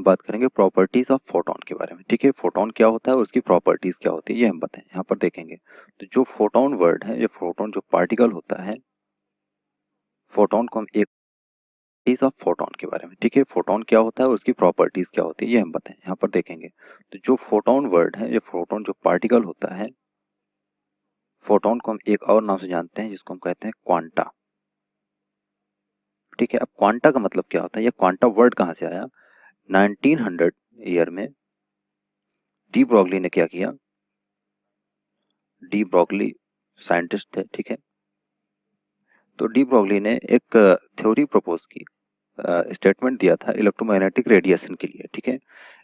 बात करेंगे properties of photon के बारे में। ठीक है, फोटोन क्या होता है और उसकी प्रॉपर्टीज क्या होती है ये हम बताएं। यहाँ पर देखेंगे तो जो फोटोन वर्ड है, ये फोटोन जो पार्टिकल होता है, फोटोन को हम एक प्रॉपर्टीज ऑफ फोटोन के बारे में। ठीक है, फोटोन क्या होता है और उसकी प्रॉपर्टीज क्या होती है ये हम बताएं। यहाँ पर देखेंगे तो जो फोटोन वर्ड है, ये फोटोन जो पार्टिकल होता है, फोटोन को हम एक और नाम से जानते हैं जिसको हम कहते हैं क्वांटा। ठीक है, अब क्वांटा का मतलब क्या होता है, ये क्वांटा वर्ड कहाँ से आया? 1900 ईयर में डी ब्रॉगली ने क्या किया, डी ब्रॉगली साइंटिस्ट थे। ठीक है, तो डी ब्रॉगली ने एक थ्योरी प्रपोज की, स्टेटमेंट दिया था इलेक्ट्रोमैग्नेटिक रेडिएशन के लिए। ठीक है,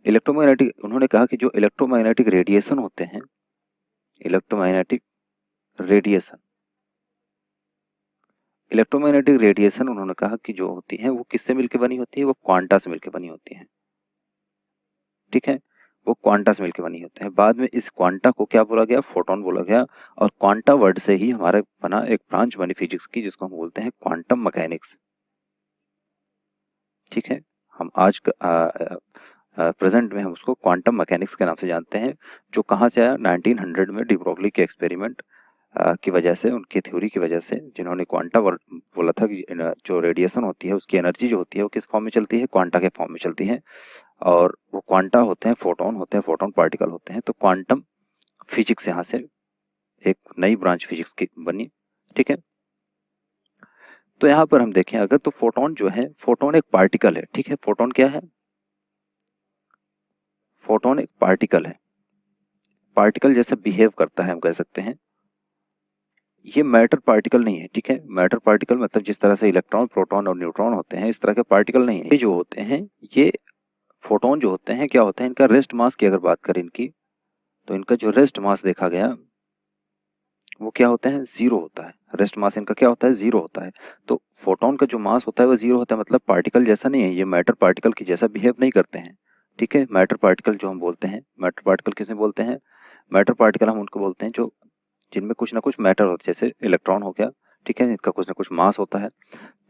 इलेक्ट्रोमैग्नेटिक, उन्होंने कहा कि जो इलेक्ट्रोमैग्नेटिक रेडिएशन होते हैं, इलेक्ट्रोमैग्नेटिक रेडिएशन, इलेक्ट्रोमैग्नेटिक रेडिएशन उन्होंने कहा कि जो होती है वो किससे मिलकर बनी होती है, वो क्वांटा से मिलकर बनी होती है। ठीक है, वो क्वांटा से मिलकर बनी होते हैं। बाद में इस क्वांटा को क्या बोला गया, फोटोन बोला गया, और क्वांटा वर्ड से ही हमारे बना एक ब्रांच बनी फिजिक्स की जिसको हम बोलते हैं क्वांटम मैकेनिक्स। ठीक है, हम आज प्रेजेंट में हम उसको क्वांटम मैकेनिक्स के नाम से जानते हैं, जो कहाँ से आया, 1900 में डी ब्रॉगली के एक्सपेरिमेंट की वजह से, उनकी थ्योरी की वजह से, जिन्होंने क्वांटा बोला था कि जो रेडिएशन होती है उसकी एनर्जी जो होती है वो किस फॉर्म में चलती है, क्वांटा के फॉर्म में चलती है, और वो क्वांटा होते हैं, फोटोन होते हैं, फोटोन पार्टिकल होते हैं। तो क्वांटम फिजिक्स यहाँ से एक नई ब्रांच फिजिक्स की बनी। ठीक है, तो यहाँ पर हम देखें अगर, तो फोटोन जो है, फोटोन एक पार्टिकल है। ठीक है, फोटोन क्या है, फोटोन एक पार्टिकल है, पार्टिकल जैसा बिहेव करता है हम कह सकते हैं। ये मैटर पार्टिकल नहीं है। ठीक है, मैटर पार्टिकल मतलब जिस तरह से इलेक्ट्रॉन, प्रोटॉन और न्यूट्रॉन होते हैं, इस तरह के पार्टिकल नहीं है। ये जो होते हैं, ये फोटोन जो होते हैं क्या होता है, इनका रेस्ट मास की अगर बात करें इनकी, तो इनका जो रेस्ट मास देखा गया वो क्या होता है, जीरो होता है। रेस्ट मास इनका क्या होता है, जीरो होता है। तो फोटोन का जो मास होता है वो जीरो होता है, मतलब पार्टिकल जैसा नहीं है, ये मैटर पार्टिकल की जैसा बिहेव नहीं करते हैं। ठीक है, मैटर पार्टिकल जो हम बोलते हैं, मैटर पार्टिकल किसे बोलते हैं, मैटर पार्टिकल हम उनको बोलते हैं जो जिनमें कुछ ना कुछ मैटर होता है, जैसे इलेक्ट्रॉन हो गया। ठीक है, इनका कुछ ना कुछ मास होता है,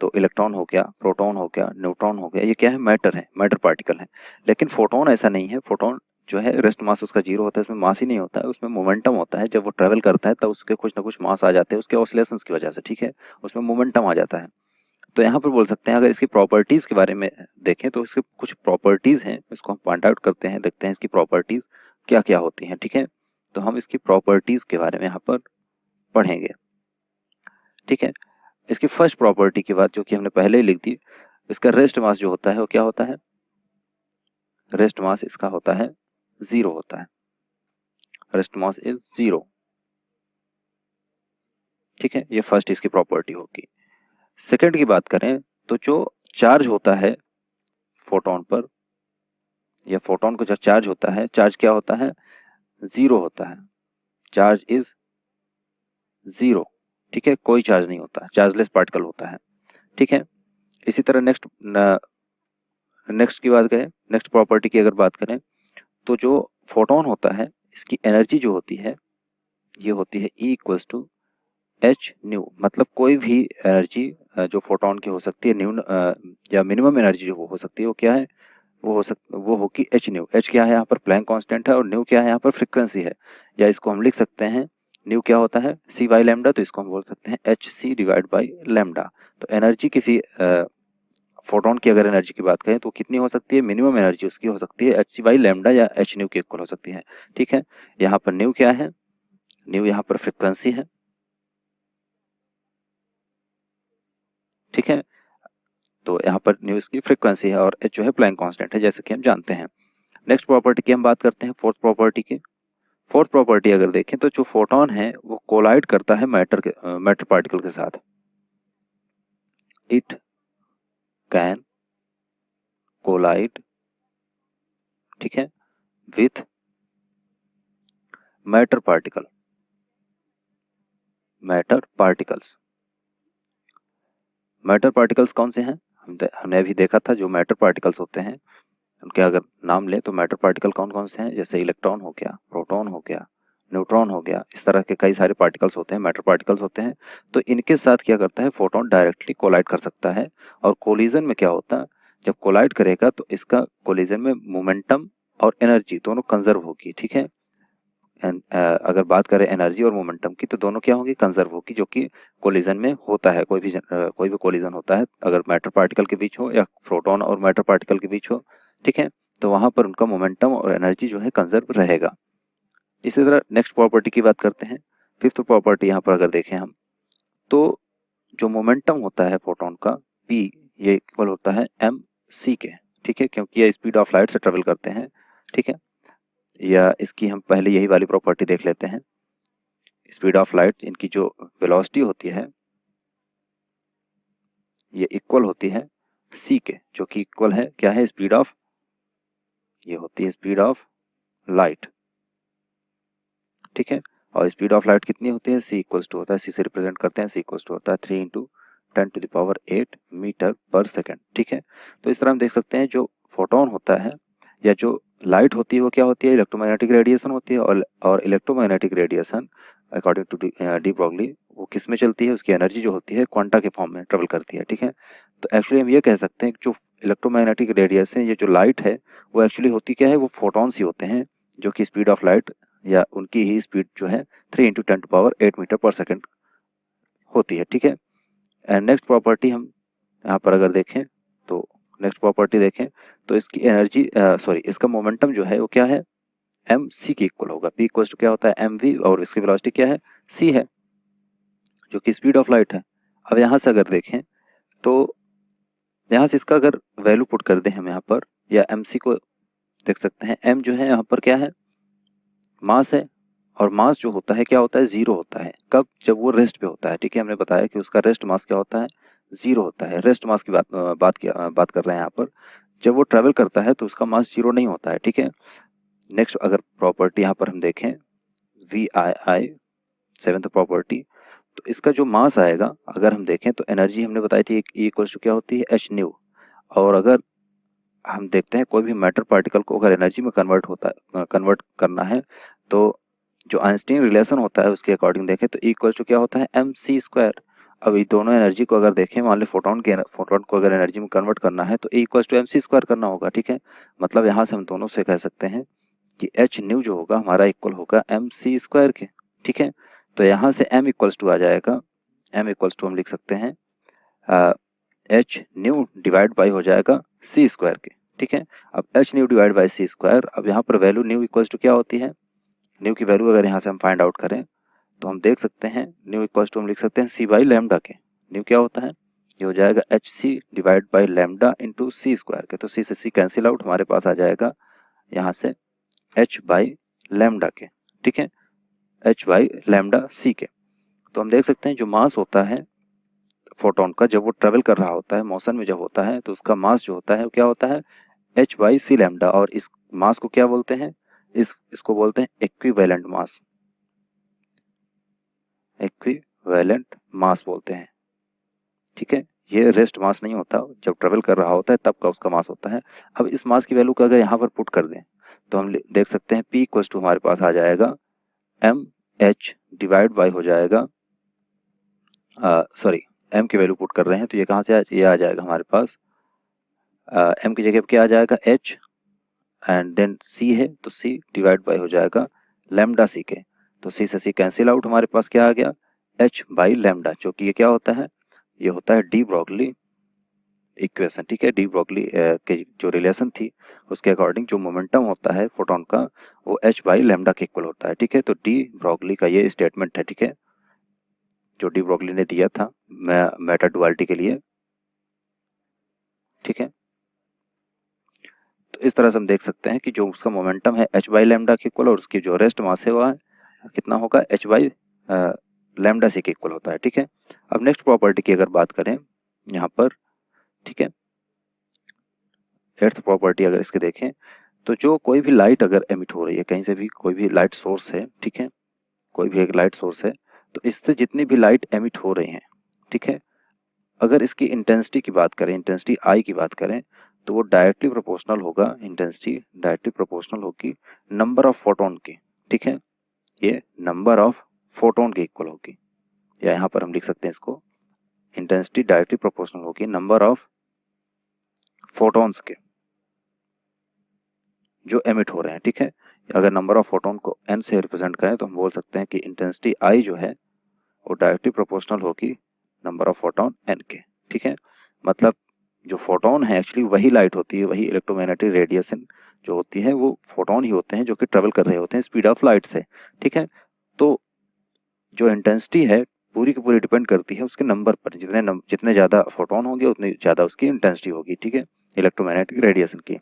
तो इलेक्ट्रॉन हो गया, प्रोटॉन हो गया, न्यूट्रॉन हो गया, ये क्या है, मैटर है, मैटर पार्टिकल है। लेकिन फोटोन ऐसा नहीं है, फोटोन जो है रेस्ट मास उसका जीरो होता है, उसमें मास ही नहीं होता है, उसमें मोमेंटम होता है। जब वो ट्रेवल करता है तब उसके कुछ ना कुछ मास आ जाते हैं उसके ऑसिलेशंस की वजह से। ठीक है, उसमें मोमेंटम आ जाता है। तो यहाँ पर बोल सकते हैं, अगर इसकी प्रॉपर्टीज के बारे में देखें तो इसके कुछ प्रॉपर्टीज हैं, इसको हम पॉइंट आउट करते हैं, देखते हैं इसकी प्रॉपर्टीज क्या क्या होती हैं। ठीक है, तो हम इसकी प्रॉपर्टीज के बारे में यहाँ पर पढ़ेंगे। ठीक है, इसकी फर्स्ट प्रॉपर्टी की बात जो कि हमने पहले ही लिख दी, इसका रेस्ट मास जो होता है वो क्या होता है, रेस्ट मास इसका होता है जीरो होता है, रेस्ट मास इज जीरो। ठीक है, ये फर्स्ट इसकी प्रॉपर्टी होगी। सेकंड की बात करें तो जो चार्ज होता है फोटोन पर, या फोटोन को जो चार्ज होता है, चार्ज क्या होता है, जीरो होता है, चार्ज इज जीरो। ठीक है, कोई चार्ज नहीं होता, चार्जलेस पार्टिकल होता है। ठीक है, इसी तरह नेक्स्ट की बात करें, नेक्स्ट प्रॉपर्टी की अगर बात करें तो जो फोटोन होता है इसकी एनर्जी जो होती है ये होती है E equals to H nu, मतलब कोई भी एनर्जी जो फोटोन की हो सकती है, न्यू या मिनिमम एनर्जी जो हो सकती है वो क्या है, वो होगी एच न्यू। एच क्या है यहाँ पर, प्लैंक कांस्टेंट है, और न्यू क्या है यहाँ पर, फ्रीक्वेंसी है। या इसको हम लिख सकते हैं, न्यू क्या होता है, सी बाई लैम्डा, तो इसको हम बोल सकते हैं H C divide by lambda. तो एनर्जी किसी फोटोन की अगर एनर्जी की बात करें तो कितनी हो सकती है, मिनिमम एनर्जी उसकी हो सकती है एच सी बाई लैम्डा या एच न्यू के इक्वल हो सकती है। ठीक है, यहाँ पर न्यू क्या है, न्यू यहाँ पर फ्रीक्वेंसी है। ठीक है, तो यहाँ पर न्यू इसकी फ्रीक्वेंसी है और एच जो है प्लैंक कांस्टेंट है, जैसे कि हम जानते हैं। नेक्स्ट प्रॉपर्टी की हम बात करते हैं, फोर्थ प्रॉपर्टी की। फोर्थ प्रॉपर्टी अगर देखें तो जो फोटोन है वो कोलाइड करता है मैटर पार्टिकल के साथ। इट कैन कोलाइड, ठीक है, with matter particle, matter particles. Matter particles कौन से हैं, हमने अभी देखा था, जो मैटर पार्टिकल्स होते हैं उनके अगर नाम लें तो मैटर पार्टिकल कौन कौन से हैं, जैसे इलेक्ट्रॉन हो गया, प्रोटॉन हो गया, न्यूट्रॉन हो गया, इस तरह के कई सारे पार्टिकल्स होते हैं, मैटर पार्टिकल्स होते हैं। तो इनके साथ क्या करता है, फोटोन डायरेक्टली कोलाइड कर सकता है। और कोलिजन में क्या होता है, जब कोलाइड करेगा तो इसका कोलिजन में मोमेंटम और एनर्जी दोनों कंजर्व होगी, ठीक है। अगर बात करें एनर्जी और मोमेंटम की तो दोनों क्या होंगी, कंजर्व होगी, जो कि कोलिजन में होता है। कोई भी कोलिजन होता है अगर मैटर पार्टिकल के बीच हो या प्रोटॉन और मैटर पार्टिकल के बीच हो, ठीक है, तो वहां पर उनका मोमेंटम और एनर्जी जो है कंजर्व रहेगा। इसी तरह नेक्स्ट प्रॉपर्टी की बात करते हैं। फिफ्थ प्रॉपर्टी यहाँ पर अगर देखें हम तो जो मोमेंटम होता है फोटोन का p, ये इक्वल होता है mc के, ठीक है, क्योंकि ये स्पीड ऑफ लाइट से ट्रेवल करते हैं, ठीक है। या इसकी हम पहले यही वाली प्रॉपर्टी देख लेते हैं। स्पीड ऑफ लाइट, इनकी जो वेलोसिटी होती है ये इक्वल होती है c के, जो कि इक्वल है क्या है, स्पीड ऑफ, ये होती है स्पीड ऑफ लाइट, ठीक है। और स्पीड ऑफ लाइट कितनी होती है, c इक्वल्स टू होता है, c से रिप्रेजेंट करते हैं, c इक्वल्स टू होता है 3 × 10⁸ मीटर पर सेकेंड, ठीक है। तो इस तरह हम देख सकते हैं जो फोटोन होता है या जो लाइट होती है वो क्या होती है, इलेक्ट्रोमैग्नेटिक रेडिएशन होती है। और electromagnetic radiation according to de Broglie वो किस में चलती है, उसकी एनर्जी जो होती है क्वांटा के फॉर्म में ट्रेवल करती है, ठीक है। तो एक्चुअली हम ये कह सकते हैं कि जो इलेक्ट्रोमैग्नेटिक रेडिएशन, ये जो लाइट है वो एक्चुअली होती क्या है, वो फोटॉन्स ही होते हैं, जो कि स्पीड ऑफ लाइट या उनकी ही स्पीड जो है 3 × 10⁸ मीटर पर सेकेंड होती है, ठीक है। एंड नेक्स्ट प्रॉपर्टी हम यहाँ पर अगर देखें तो नेक्स्ट प्रॉपर्टी देखें तो इसकी एनर्जी इसका मोमेंटम जो है वो क्या है, एम सी के इक्वल होगा। पी इक्वल टू क्या होता है, एम वी, और इसकी वेलोसिटी क्या है, सी है, जो कि स्पीड ऑफ लाइट है। अब यहाँ से अगर देखें तो यहाँ से इसका अगर वैल्यू पुट कर दें हम यहाँ पर, या एम सी को देख सकते हैं, एम जो है यहाँ पर क्या है, मास है, और मास जो होता है क्या होता है, जीरो होता है। कब, जब वो रेस्ट पे होता है, ठीक है। हमने बताया कि उसका रेस्ट मास क्या होता है, जीरो होता है। रेस्ट मास की बात कर रहे हैं यहाँ पर। जब वो ट्रेवल करता है तो उसका मास जीरो नहीं होता है, ठीक है। नेक्स्ट अगर प्रॉपर्टी यहाँ पर हम देखें V I I, seventh property, तो इसका जो मास आएगा अगर हम देखें तो एनर्जी हमने बताई थी ई इक्वल्स टू क्या होती है, एच न्यू। और अगर हम देखते हैं कोई भी मैटर पार्टिकल को अगर एनर्जी में कन्वर्ट करना है तो जो आइंस्टीन रिलेशन होता है उसके अकॉर्डिंग देखें तो इक्वल टू क्या होता है, एम सी स्क्वायर। अब ये दोनों एनर्जी को अगर देखें, मान ली फोटोन को अगर एनर्जी में कन्वर्ट करना है तो equal to M C square करना होगा, ठीक है। मतलब यहाँ से हम दोनों से कह सकते हैं कि एच न्यू जो होगा हमारा इक्वल होगा एम सी स्क्वायर के, ठीक है। तो यहाँ से एम इक्वल्स टू आ जाएगा, एम इक्वल्स टू हम लिख सकते हैं एच न्यू डिवाइड बाई हो जाएगा सी स्क्वायर के, ठीक है। अब H nu divide by C square, अब यहाँ पर वैल्यू न्यू इक्वल्स टू क्या होती है, न्यू की वैल्यू अगर यहाँ से हम फाइंड आउट करें तो हम देख सकते हैं न्यू इक्वल्स टू हम लिख सकते हैं सी बाई लैम्डा के। न्यू क्या होता है, ये हो जाएगा H C divide by lambda into C square के। तो सी से सी कैंसिल आउट, हमारे पास आ जाएगा यहाँ से एच बाई लैम्डा के, ठीक है, एच बाई लैम्डा सी के। तो हम देख सकते हैं जो मास होता है फोटोन का जब वो ट्रेवल कर रहा होता है, मोशन में जब होता है, तो उसका मास जो होता है वो क्या होता है, एच बाई सी लैम्डा। और इस मास को क्या बोलते हैं, इसको बोलते हैं इक्विवेलेंट मास, इक्विवेलेंट मास बोलते हैं, ठीक है। ये रेस्ट मास नहीं होता, जब ट्रेवल कर रहा होता है तब का उसका मास होता है। अब इस मास की वैल्यू को अगर यहाँ पर पुट कर दें तो हम देख सकते हैं P इक्वल्स टू हमारे पास आ जाएगा एम एच डिवाइड बाई हो जाएगा, सॉरी एम की वैल्यू पुट कर रहे हैं तो ये कहाँ से ये आ जाएगा हमारे पास, एम की जगह पर क्या आ जाएगा, एच, एंड देन सी है तो सी डिवाइड बाई हो जाएगा लैम्डा सी के। तो सी से सी कैंसिल आउट, हमारे पास क्या आ गया, एच बाई लैम्डा, जो कि ये क्या होता है, ये होता है डी ब्रॉगली इक्वेशन, ठीक है। डी ब्रॉगली के जो रिलेशन थी उसके अकॉर्डिंग जो मोमेंटम होता है फोटोन का वो एच बाई लैम्डा के इक्वल होता है, ठीक है। तो डी ब्रॉगली का ये स्टेटमेंट है, ठीक है, जो डी ब्रॉगली ने दिया था मैटर डुअलिटी के लिए, ठीक है। तो इस तरह से हम देख सकते हैं कि जो उसका मोमेंटम है एच बाई लैम्डा के इक्वल और उसकी जो रेस्ट मास है वह कितना होगा, एच बाई लैम्डा सी के इक्वल होता है, ठीक है। अब नेक्स्ट प्रॉपर्टी की अगर बात करें यहाँ पर, ठीक है, एट्थ प्रॉपर्टी अगर इसके देखें तो जो कोई भी लाइट अगर एमिट हो रही है कहीं से भी, कोई भी लाइट सोर्स है, ठीक है, कोई भी एक लाइट सोर्स है, तो इससे जितनी भी लाइट एमिट हो रही हैं, ठीक है, अगर इसकी इंटेंसिटी की बात करें, इंटेंसिटी आई की बात करें, तो वो डायरेक्टली प्रोपोर्शनल होगा, इंटेंसिटी डायरेक्टली प्रोपोर्शनल होगी नंबर ऑफ फोटोन की, ठीक है। ये नंबर ऑफ फोटोन के इक्वल होगी, या यहाँ पर हम लिख सकते हैं इसको इंटेंसिटी डायरेक्टली प्रोपोर्शनल होगी नंबर ऑफ फोटॉन्स के जो एमिट हो रहे हैं, ठीक है। अगर नंबर ऑफ फोटोन को n से रिप्रेजेंट करें तो हम बोल सकते हैं कि इंटेंसिटी I जो है वो डायरेक्टली प्रोपोर्शनल होगी नंबर ऑफ फोटोन n के, ठीक है। मतलब जो फोटोन है एक्चुअली वही लाइट होती है, वही इलेक्ट्रोमैग्नेटिक रेडिएशन जो होती है वो फोटोन ही होते हैं जो कि ट्रेवल कर रहे होते हैं स्पीड ऑफ लाइट से, ठीक है। तो जो इंटेंसिटी है पूरी की पूरी डिपेंड करती है उसके नंबर पर, जितने ज़्यादा फोटोन होंगे उतनी ज़्यादा उसकी इंटेंसिटी होगी, ठीक है, इलेक्ट्रोमैग्नेटिक रेडिएशन की।